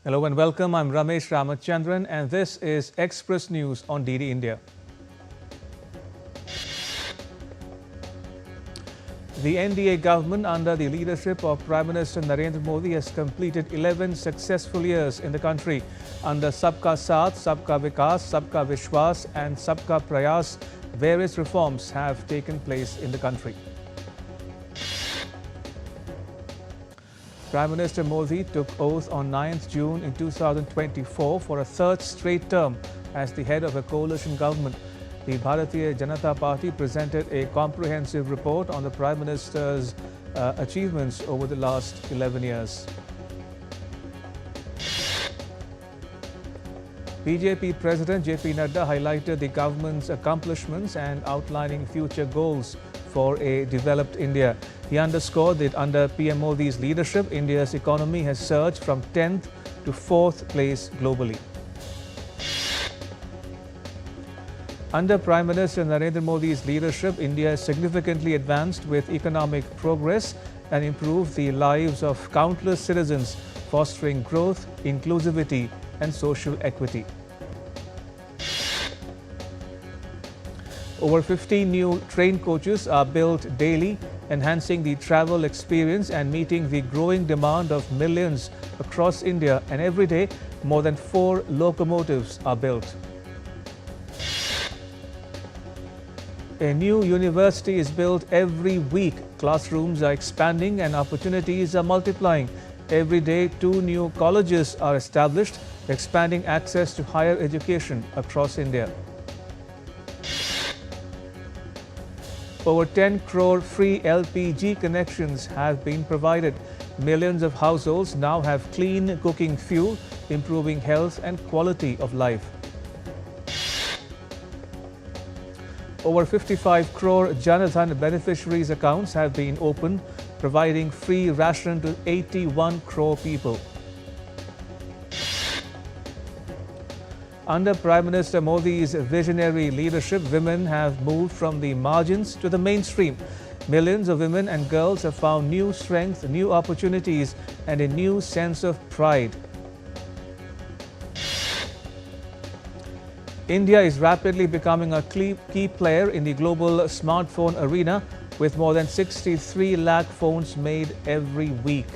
Hello and welcome. I'm Ramesh Ramachandran and this is Express News on DD India. The NDA government under the leadership of Prime Minister Narendra Modi has completed 11 successful years in the country. Under Sabka Saath, Sabka Vikas, Sabka Vishwas and Sabka Prayas, various reforms have taken place in the country. Prime Minister Modi took oath on 9th June in 2024 for a third straight term as the head of a coalition government. The Bharatiya Janata Party presented a comprehensive report on the Prime Minister's achievements over the last 11 years. BJP President JP Nadda highlighted the government's accomplishments and outlining future goals for a developed India. He underscored that under PM Modi's leadership, India's economy has surged from 10th to 4th place globally. Under Prime Minister Narendra Modi's leadership, India has significantly advanced with economic progress and improved the lives of countless citizens, fostering growth, inclusivity and social equity. Over 15 new train coaches are built daily, enhancing the travel experience and meeting the growing demand of millions across India. And every day, more than 4 locomotives are built. A new university is built every week. Classrooms are expanding and opportunities are multiplying. Every day, 2 new colleges are established, expanding access to higher education across India. Over 10 crore free LPG connections have been provided. Millions of households now have clean cooking fuel, improving health and quality of life. Over 55 crore Janadhan beneficiaries' accounts have been opened, providing free ration to 81 crore people. Under Prime Minister Modi's visionary leadership, women have moved from the margins to the mainstream. Millions of women and girls have found new strength, new opportunities, and a new sense of pride. India is rapidly becoming a key player in the global smartphone arena, with more than 63 lakh phones made every week.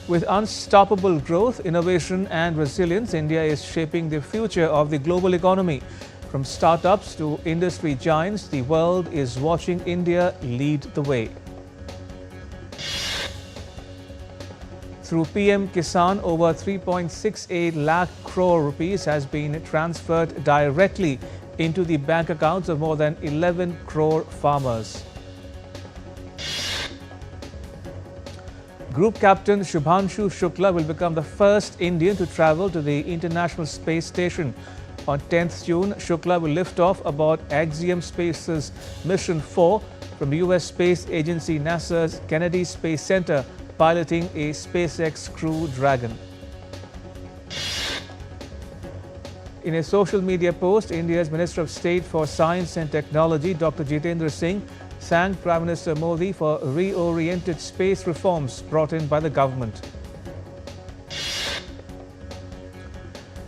With unstoppable growth, innovation and resilience, India is shaping the future of the global economy. From startups to industry giants, the world is watching India lead the way. Through PM Kisan, over 3.68 lakh crore rupees has been transferred directly into the bank accounts of more than 11 crore farmers. Group Captain Shubhanshu Shukla will become the first Indian to travel to the International Space Station. On 10th June, Shukla will lift off aboard Axiom Space's Mission 4 from the US Space Agency NASA's Kennedy Space Center, piloting a SpaceX Crew Dragon. In a social media post, India's Minister of State for Science and Technology, Dr. Jitendra Singh, thanked Prime Minister Modi for reoriented space reforms brought in by the government.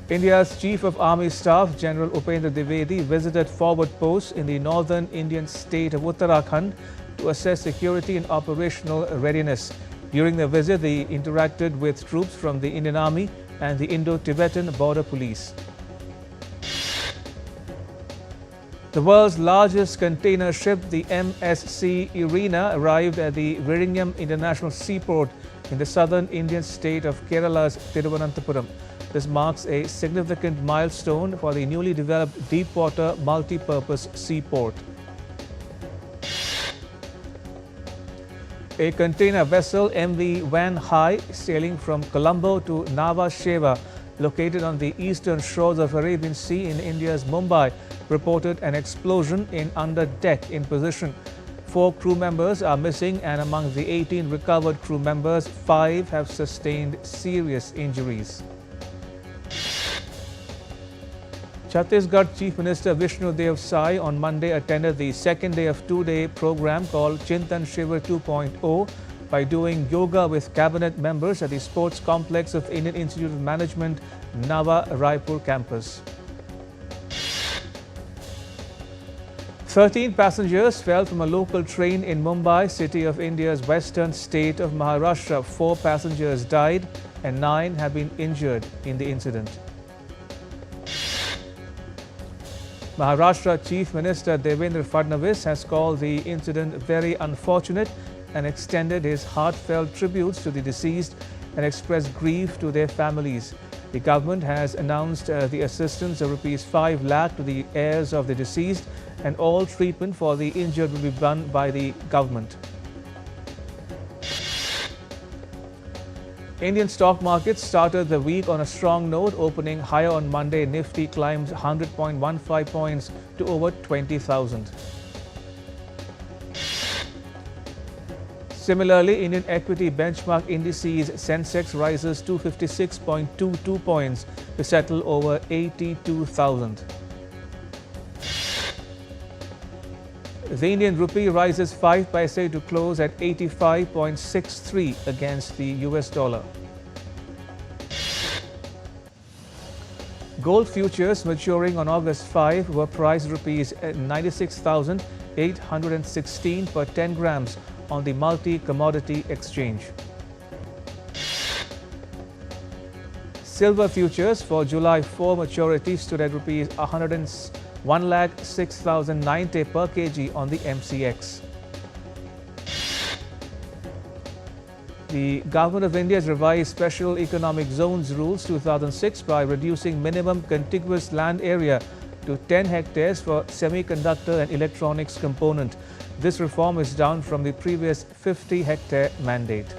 India's Chief of Army Staff, General Upendra Dwivedi, visited forward posts in the northern Indian state of Uttarakhand to assess security and operational readiness. During the visit, they interacted with troops from the Indian Army and the Indo-Tibetan Border Police. The world's largest container ship, the MSC Irina, arrived at the Viringham International Seaport in the southern Indian state of Kerala's Thiruvananthapuram. This marks a significant milestone for the newly developed deep-water multi-purpose seaport. A container vessel, MV Van Hai, sailing from Colombo to Nhava Sheva, located on the eastern shores of Arabian Sea in India's Mumbai, reported an explosion in under-deck in position. 4 crew members are missing, and among the 18 recovered crew members, 5 have sustained serious injuries. Chhattisgarh Chief Minister Vishnu Dev Sai on Monday attended the second day of 2-day program called Chintan Shivir 2.0 by doing yoga with cabinet members at the sports complex of Indian Institute of Management, Nava Raipur campus. 13 passengers fell from a local train in Mumbai, city of India's western state of Maharashtra. 4 passengers died and 9 have been injured in the incident. Maharashtra Chief Minister Devendra Fadnavis has called the incident very unfortunate and extended his heartfelt tributes to the deceased and expressed grief to their families. The government has announced the assistance of ₹5 lakh to the heirs of the deceased, and all treatment for the injured will be done by the government. Indian stock markets started the week on a strong note, opening higher on Monday. Nifty climbed 100.15 points to over 20,000. Similarly, Indian equity benchmark indices Sensex rises 256.22 points to settle over 82,000. The Indian rupee rises 5 paise to close at 85.63 against the US dollar. Gold futures maturing on August 5 were priced ₹96,816 per 10 grams on the multi-commodity exchange. Silver futures for July 4 maturity stood at ₹1,06,090 per kg on the MCX. The Government of India has revised Special Economic Zones Rules 2006 by reducing minimum contiguous land area to 10 hectares for semiconductor and electronics component. This reform is down from the previous 50-hectare mandate.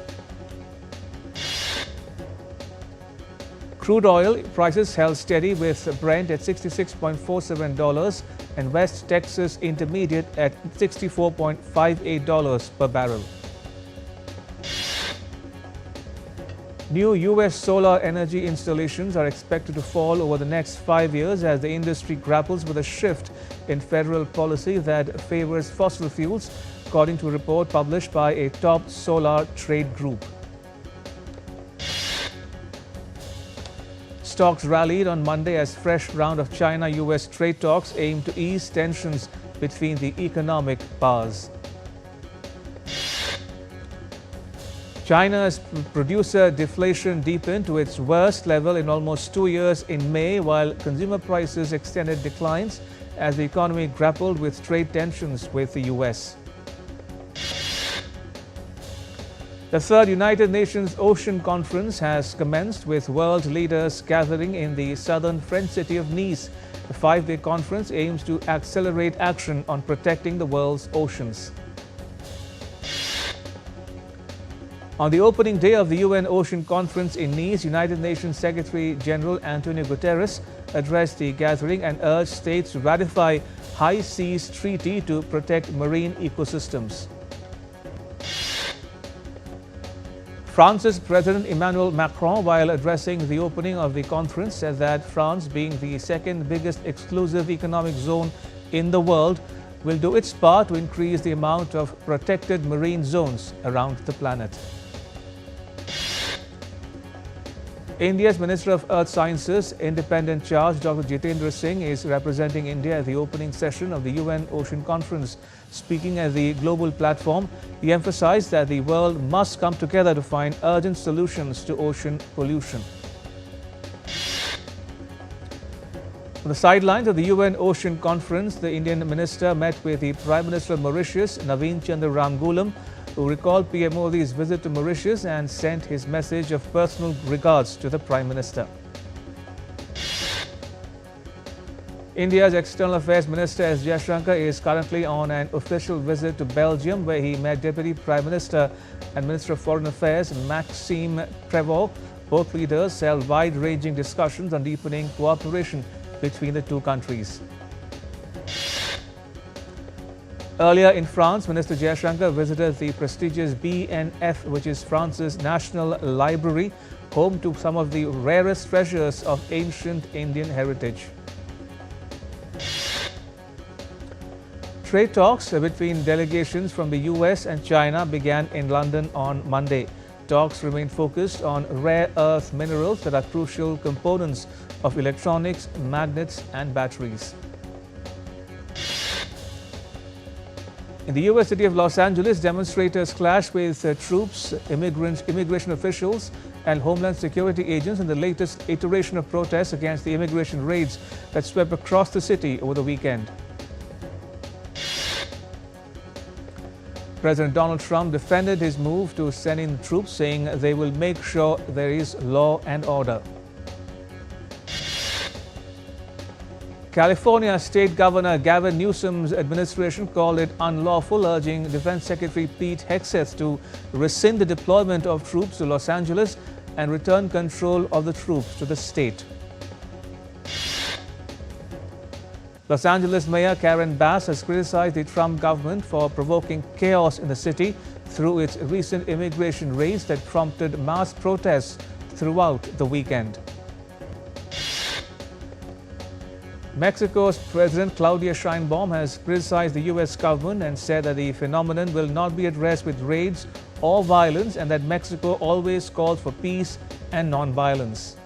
Crude oil prices held steady with Brent at $66.47 and West Texas Intermediate at $64.58 per barrel. New U.S. solar energy installations are expected to fall over the next 5 years as the industry grapples with a shift in federal policy that favors fossil fuels, according to a report published by a top solar trade group. Stocks rallied on Monday as fresh round of China-US trade talks aim to ease tensions between the economic powers. China's producer deflation deepened to its worst level in almost 2 years in May, while consumer prices extended declines as the economy grappled with trade tensions with the US. The third United Nations Ocean Conference has commenced with world leaders gathering in the southern French city of Nice. The 5-day conference aims to accelerate action on protecting the world's oceans. On the opening day of the UN Ocean Conference in Nice, United Nations Secretary General Antonio Guterres addressed the gathering and urged states to ratify High Seas Treaty to protect marine ecosystems. France's President Emmanuel Macron, while addressing the opening of the conference, said that France, being the second biggest exclusive economic zone in the world, will do its part to increase the amount of protected marine zones around the planet. India's Minister of Earth Sciences, Independent Charge Dr. Jitendra Singh is representing India at the opening session of the UN Ocean Conference. Speaking at the global platform, he emphasized that the world must come together to find urgent solutions to ocean pollution. On the sidelines of the UN Ocean Conference, the Indian minister met with the Prime Minister of Mauritius, Naveen Chandra Ramgoolam, who recalled PM Modi's visit to Mauritius and sent his message of personal regards to the Prime Minister. India's External Affairs Minister S. Jaishankar is currently on an official visit to Belgium, where he met Deputy Prime Minister and Minister of Foreign Affairs Maxime Prévost. Both leaders held wide-ranging discussions on deepening cooperation between the two countries. Earlier in France, Minister Jaishankar visited the prestigious BNF, which is France's national library, home to some of the rarest treasures of ancient Indian heritage. Trade talks between delegations from the US and China began in London on Monday. Talks remain focused on rare earth minerals that are crucial components of electronics, magnets and batteries. In the US city of Los Angeles, demonstrators clashed with troops, immigration officials and Homeland Security agents in the latest iteration of protests against the immigration raids that swept across the city over the weekend. President Donald Trump defended his move to send in troops, saying they will make sure there is law and order. California State Governor Gavin Newsom's administration called it unlawful, urging Defense Secretary Pete Hegseth to rescind the deployment of troops to Los Angeles and return control of the troops to the state. Los Angeles Mayor Karen Bass has criticized the Trump government for provoking chaos in the city through its recent immigration raids that prompted mass protests throughout the weekend. Mexico's President Claudia Sheinbaum has criticized the U.S. government and said that the phenomenon will not be addressed with raids or violence and that Mexico always calls for peace and non-violence.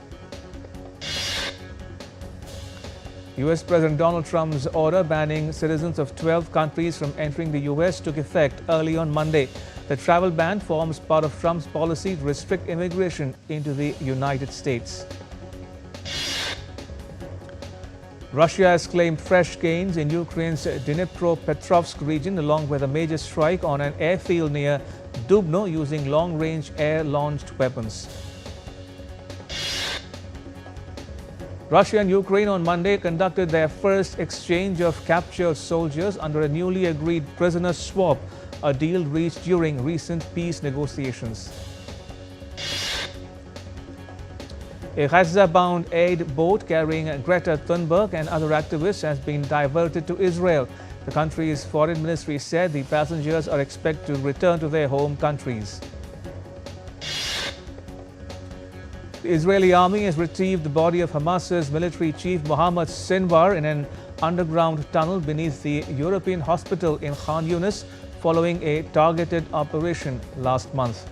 U.S. President Donald Trump's order banning citizens of 12 countries from entering the U.S. took effect early on Monday. The travel ban forms part of Trump's policy to restrict immigration into the United States. Russia has claimed fresh gains in Ukraine's Dnipropetrovsk region, along with a major strike on an airfield near Dubno using long-range air-launched weapons. Russia and Ukraine on Monday conducted their first exchange of captured soldiers under a newly agreed prisoner swap, a deal reached during recent peace negotiations. A Gaza-bound aid boat carrying Greta Thunberg and other activists has been diverted to Israel. The country's foreign ministry said the passengers are expected to return to their home countries. The Israeli army has retrieved the body of Hamas's military chief Mohammed Sinwar in an underground tunnel beneath the European hospital in Khan Yunis following a targeted operation last month.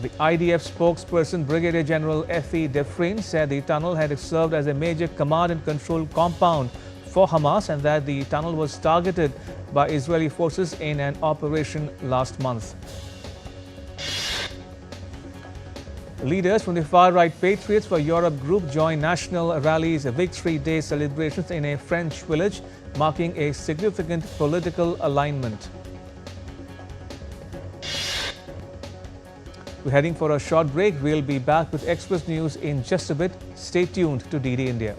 The IDF spokesperson Brigadier General Effie Defrine said the tunnel had served as a major command and control compound for Hamas and that the tunnel was targeted by Israeli forces in an operation last month. Leaders from the far-right Patriots for Europe group joined National Rally's Victory Day celebrations in a French village, marking a significant political alignment. We're heading for a short break. We'll be back with Express News in just a bit. Stay tuned to DD India.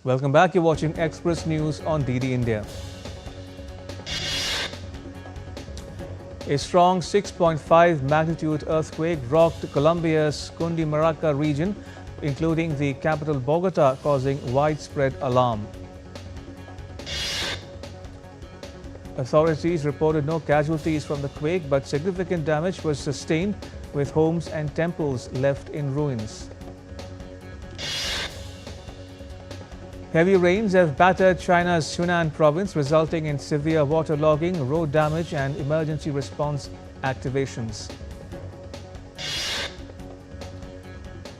Welcome back. You're watching Express News on DD India. A strong 6.5 magnitude earthquake rocked Colombia's Cundinamarca region, including the capital Bogota, causing widespread alarm. Authorities reported no casualties from the quake, but significant damage was sustained, with homes and temples left in ruins. Heavy rains have battered China's Hunan province, resulting in severe waterlogging, road damage and emergency response activations.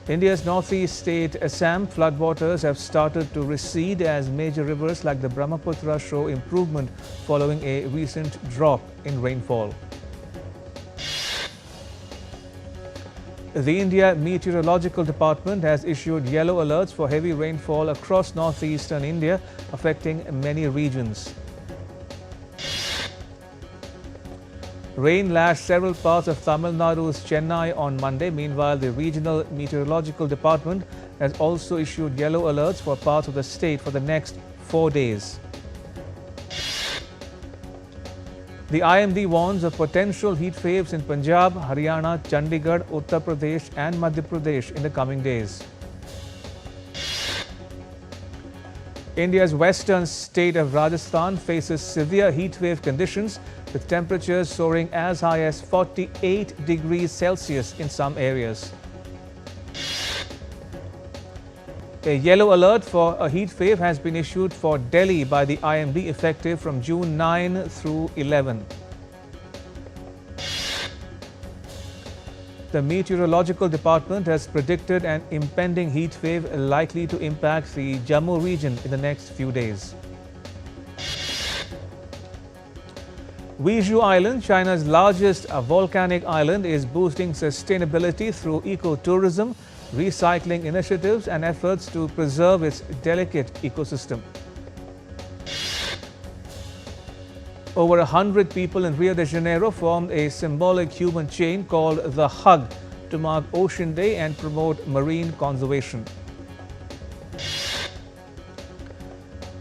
India's northeast state Assam floodwaters have started to recede as major rivers like the Brahmaputra show improvement following a recent drop in rainfall. The India Meteorological Department has issued yellow alerts for heavy rainfall across northeastern India, affecting many regions. Rain lashed several parts of Tamil Nadu's Chennai on Monday. Meanwhile, the Regional Meteorological Department has also issued yellow alerts for parts of the state for the next 4 days. The IMD warns of potential heat waves in Punjab, Haryana, Chandigarh, Uttar Pradesh and Madhya Pradesh in the coming days. India's western state of Rajasthan faces severe heat wave conditions, with temperatures soaring as high as 48 degrees Celsius in some areas. A yellow alert for a heat wave has been issued for Delhi by the IMD effective from June 9 through 11. The Meteorological Department has predicted an impending heat wave likely to impact the Jammu region in the next few days. Jeju Island, China's largest volcanic island, is boosting sustainability through ecotourism, recycling initiatives and efforts to preserve its delicate ecosystem. Over 100 people in Rio de Janeiro formed a symbolic human chain called the Hug to mark Ocean Day and promote marine conservation.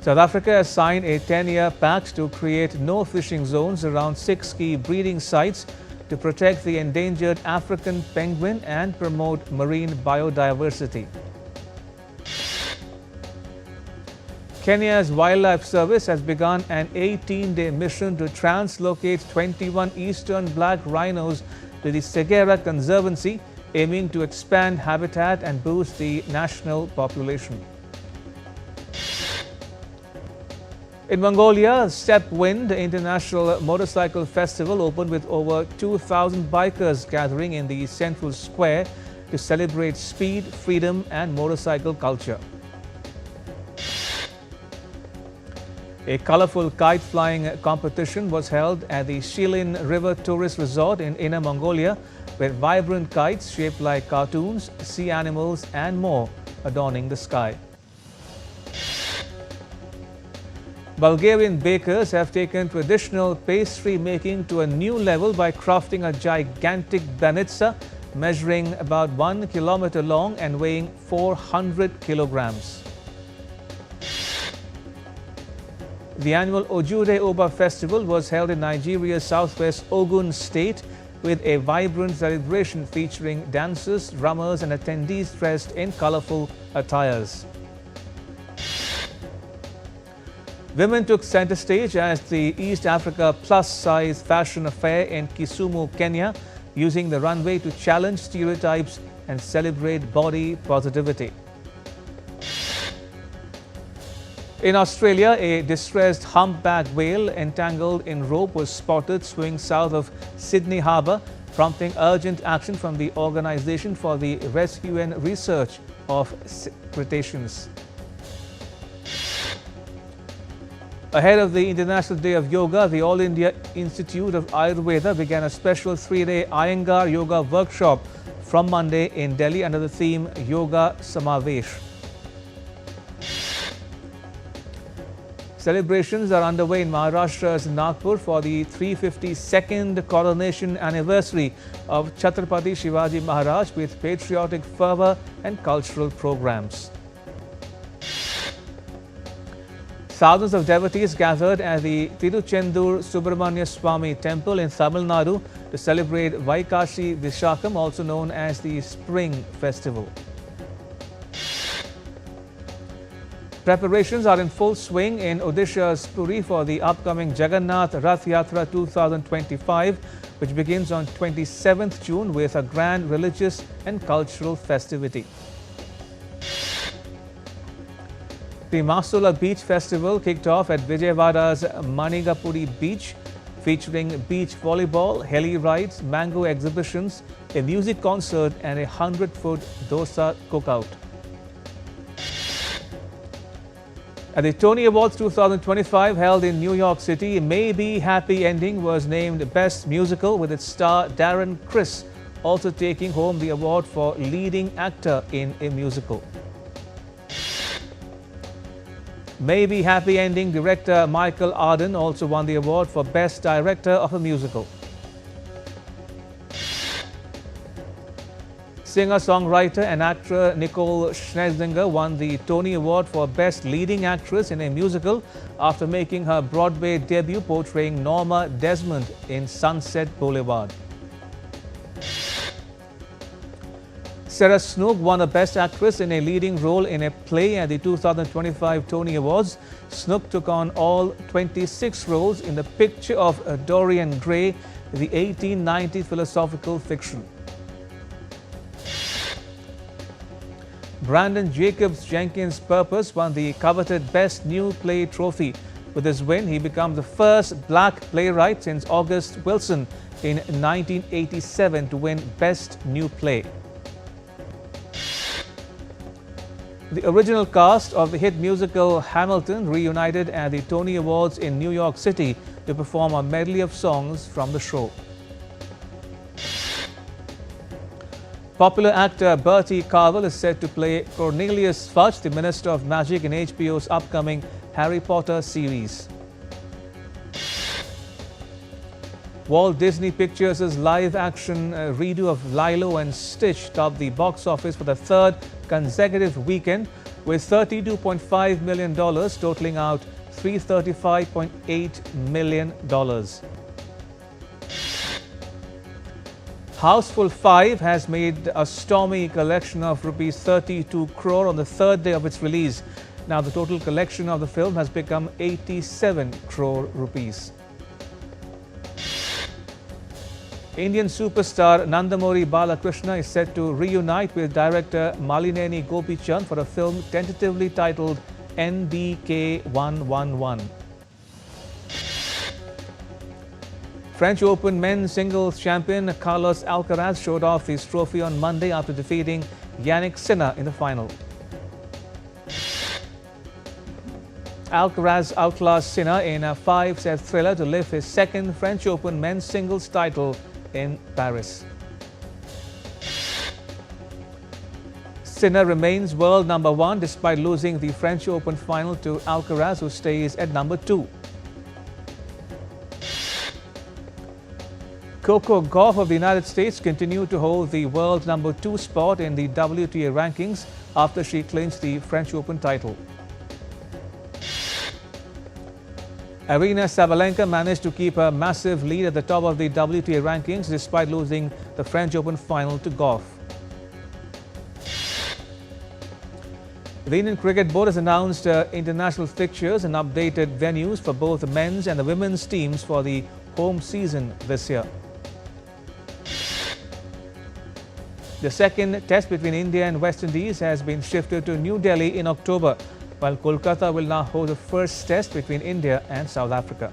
South Africa has signed a 10-year pact to create no fishing zones around 6 key breeding sites to protect the endangered African penguin and promote marine biodiversity. Kenya's Wildlife Service has begun an 18-day mission to translocate 21 eastern black rhinos to the Segera Conservancy, aiming to expand habitat and boost the national population. In Mongolia, Step Wind International Motorcycle Festival opened with over 2,000 bikers gathering in the central square to celebrate speed, freedom and motorcycle culture. A colorful kite flying competition was held at the Shilin River Tourist Resort in Inner Mongolia, where vibrant kites shaped like cartoons, sea animals and more adorning the sky. Bulgarian bakers have taken traditional pastry making to a new level by crafting a gigantic banitsa measuring about 1 kilometer long and weighing 400 kilograms. The annual Ojude Oba festival was held in Nigeria's southwest Ogun state with a vibrant celebration featuring dancers, drummers and attendees dressed in colorful attires. Women took center stage as the East Africa plus-size fashion affair in Kisumu, Kenya, using the runway to challenge stereotypes and celebrate body positivity. In Australia, a distressed humpback whale entangled in rope was spotted swimming south of Sydney Harbour, prompting urgent action from the Organisation for the Rescue and Research of Cetaceans. Ahead of the International Day of Yoga, the All India Institute of Ayurveda began a special 3-day Iyengar Yoga workshop from Monday in Delhi under the theme Yoga Samavesh. Celebrations are underway in Maharashtra's Nagpur for the 352nd coronation anniversary of Chhatrapati Shivaji Maharaj with patriotic fervour and cultural programs. Thousands of devotees gathered at the Tiruchendur Subramanya Swami temple in Tamil Nadu to celebrate Vaikashi Vishakam, also known as the Spring Festival. Preparations are in full swing in Odisha's Puri for the upcoming Jagannath Rath Yatra 2025, which begins on 27th June with a grand religious and cultural festivity. The Masula Beach Festival kicked off at Vijayawada's Manigapuri Beach, featuring beach volleyball, heli rides, mango exhibitions, a music concert and a 100-foot dosa cookout. At the Tony Awards 2025 held in New York City, Maybe Happy Ending was named Best Musical with its star Darren Criss also taking home the award for leading actor in a musical. Maybe Happy Ending director Michael Arden also won the award for Best Director of a Musical. Singer-songwriter and actor Nicole Scherzinger won the Tony Award for Best Leading Actress in a Musical after making her Broadway debut portraying Norma Desmond in Sunset Boulevard. Sarah Snook won a Best Actress in a leading role in a play at the 2025 Tony Awards. Snook took on all 26 roles in the picture of Dorian Gray, the 1890 philosophical fiction. Brandon Jacobs Jenkins Purpose won the coveted Best New Play trophy. With his win, he becomes the first black playwright since August Wilson in 1987 to win Best New Play. The original cast of the hit musical Hamilton reunited at the Tony Awards in New York City to perform a medley of songs from the show. Popular actor Bertie Carvel is set to play Cornelius Fudge, the Minister of Magic, in HBO's upcoming Harry Potter series. Walt Disney Pictures' live-action redo of Lilo and Stitch topped the box office for the third consecutive weekend, with $32.5 million totaling out $335.8 million. Houseful 5 has made a stormy collection of rupees 32 crore on the third day of its release. Now the total collection of the film has become 87 crore rupees. Indian superstar Nandamuri Balakrishna is set to reunite with director Malineni Gopichand for a film tentatively titled NBK 111. French Open men's singles champion Carlos Alcaraz showed off his trophy on Monday after defeating Yannick Sinner in the final. Alcaraz outclassed Sinner in a 5-set thriller to lift his second French Open men's singles title in Paris. Sinner remains world number 1 despite losing the French Open final to Alcaraz, who stays at number 2. Coco Gauff of the United States continued to hold the world number 2 spot in the WTA rankings after she clinched the French Open title. Aryna Sabalenka managed to keep a massive lead at the top of the WTA rankings despite losing the French Open final to Gauff. The Indian Cricket Board has announced international fixtures and updated venues for both the men's and the women's teams for the home season this year. The second test between India and West Indies has been shifted to New Delhi in October, while Kolkata will now hold the first test between India and South Africa.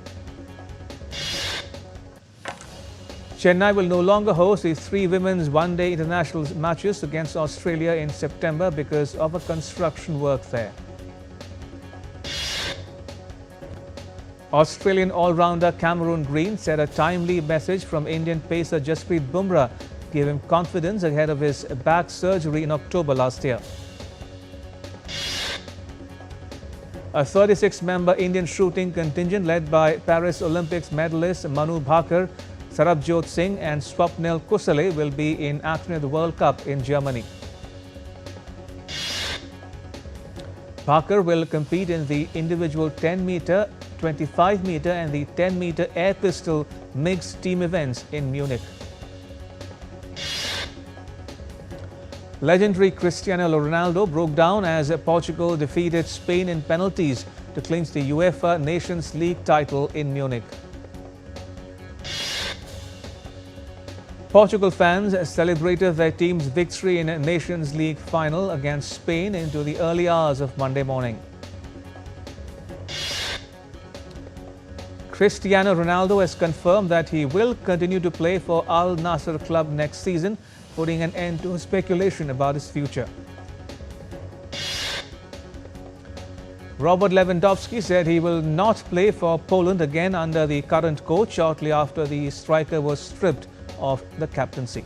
Chennai will no longer host the 3 women's one-day international matches against Australia in September because of a construction work there. Australian all-rounder Cameron Green said a timely message from Indian pacer Jasprit Bumrah gave him confidence ahead of his back surgery in October last year. A 36-member Indian shooting contingent led by Paris Olympics medalists Manu Bhaker, Sarabjot Singh and Swapnil Kusale will be in action at the World Cup in Germany. Bhaker will compete in the individual 10-meter, 25-meter and the 10-meter air pistol mixed team events in Munich. Legendary Cristiano Ronaldo broke down as Portugal defeated Spain in penalties to clinch the UEFA Nations League title in Munich. Portugal fans celebrated their team's victory in a Nations League final against Spain into the early hours of Monday morning. Cristiano Ronaldo has confirmed that he will continue to play for Al Nassr club next season, putting an end to speculation about his future. Robert Lewandowski said he will not play for Poland again under the current coach shortly after the striker was stripped of the captaincy.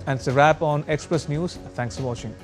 And it's a wrap on Express News. Thanks for watching.